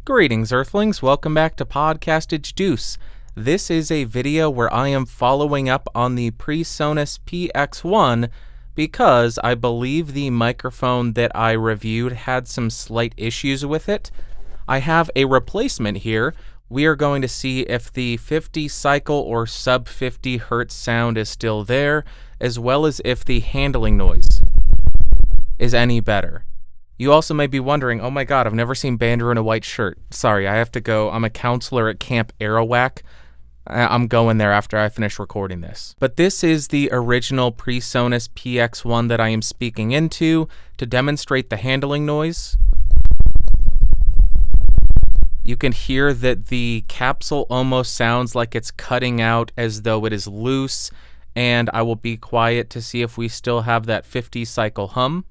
Greetings, Earthlings. Welcome back to Podcastage Deuce. This is a video where I am following up on the PreSonus PX-1 because I believe the microphone that I reviewed had some slight issues with it. I have a replacement here. We are going to see if the 50 cycle or sub 50 hertz sound is still there, as well as if the handling noise is any better. You also may be wondering, oh my god, I've never seen Bander in a white shirt. Sorry, I have to go. I'm a counselor at Camp Arawak. I'm going there after I finish recording this. But this is the original PreSonus PX-1 that I am speaking into to demonstrate the handling noise. You can hear that the capsule almost sounds like it's cutting out as though it is loose, and I will be quiet to see if we still have that 50 cycle hum.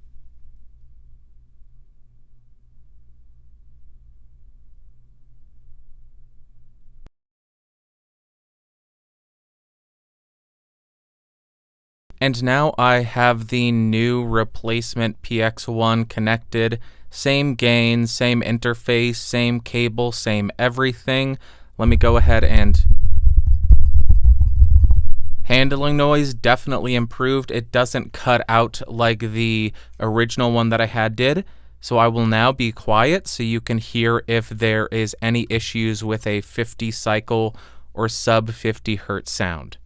And now I have the new replacement PX-1 connected. Same gain, same interface, same cable, same everything. Let me go ahead and... Handling noise definitely improved. It doesn't cut out like the original one that I had did. So I will now be quiet so you can hear if there is any issues with a 50 cycle or sub 50 hertz sound.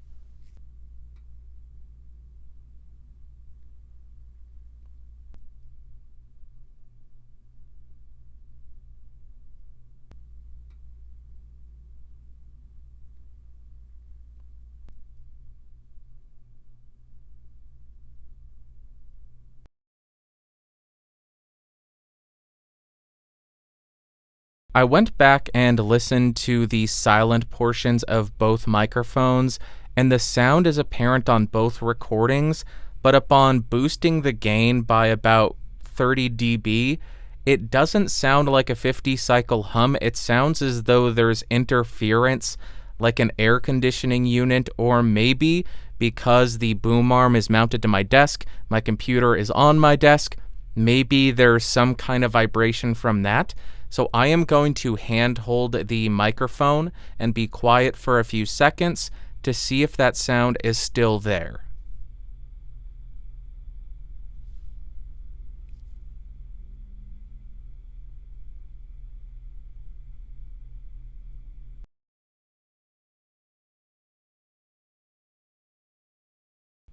I went back and listened to the silent portions of both microphones, and the sound is apparent on both recordings, but upon boosting the gain by about 30 dB, it doesn't sound like a 50 cycle hum. It sounds as though there's interference, like an air conditioning unit, or maybe because the boom arm is mounted to my desk, my computer is on my desk, maybe there's some kind of vibration from that. So I am going to handhold the microphone and be quiet for a few seconds to see if that sound is still there.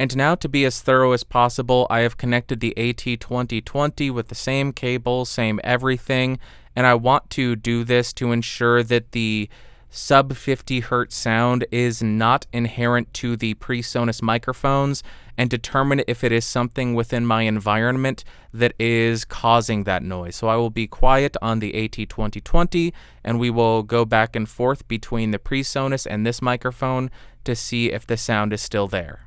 And now, to be as thorough as possible, I have connected the AT2020 with the same cable, same everything, and I want to do this to ensure that the sub 50 hertz sound is not inherent to the PreSonus microphones and determine if it is something within my environment that is causing that noise. So I will be quiet on the AT2020 and we will go back and forth between the PreSonus and this microphone to see if the sound is still there.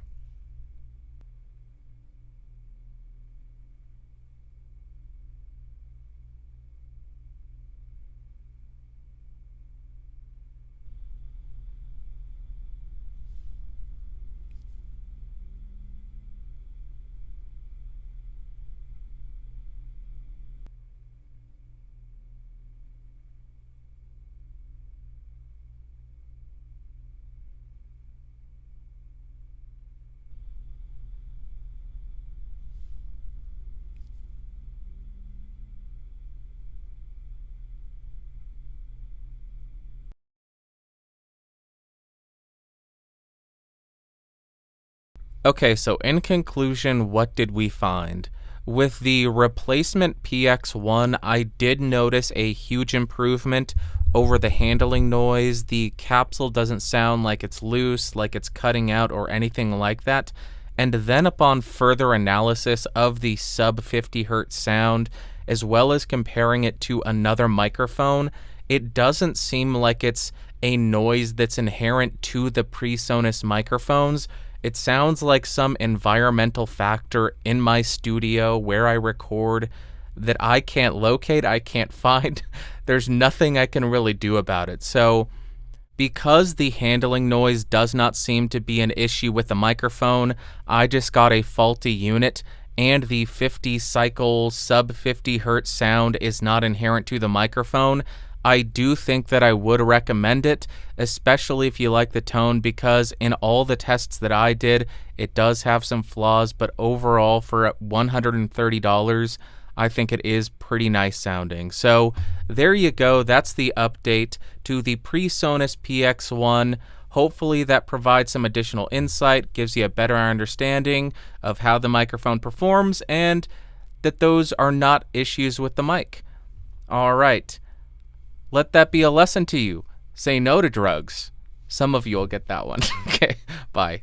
Okay, so in conclusion, what did we find? With the replacement PX-1, I did notice a huge improvement over the handling noise. The capsule doesn't sound like it's loose, like it's cutting out, or anything like that. And then upon further analysis of the sub 50 hertz sound, as well as comparing it to another microphone, it doesn't seem like it's a noise that's inherent to the PreSonus microphones. It sounds like some environmental factor in my studio where I record that I can't locate, I can't find. There's nothing I can really do about it. So because the handling noise does not seem to be an issue with the microphone, I just got a faulty unit, and the 50 cycle sub 50 hertz sound is not inherent to the microphone, I do think that I would recommend it, especially if you like the tone, because in all the tests that I did, it does have some flaws, but overall, for $130, I think it is pretty nice sounding. So there you go. That's the update to the PreSonus PX-1. Hopefully that provides some additional insight, gives you a better understanding of how the microphone performs, and that those are not issues with the mic. All right. Let that be a lesson to you. Say no to drugs. Some of you will get that one. Okay, bye.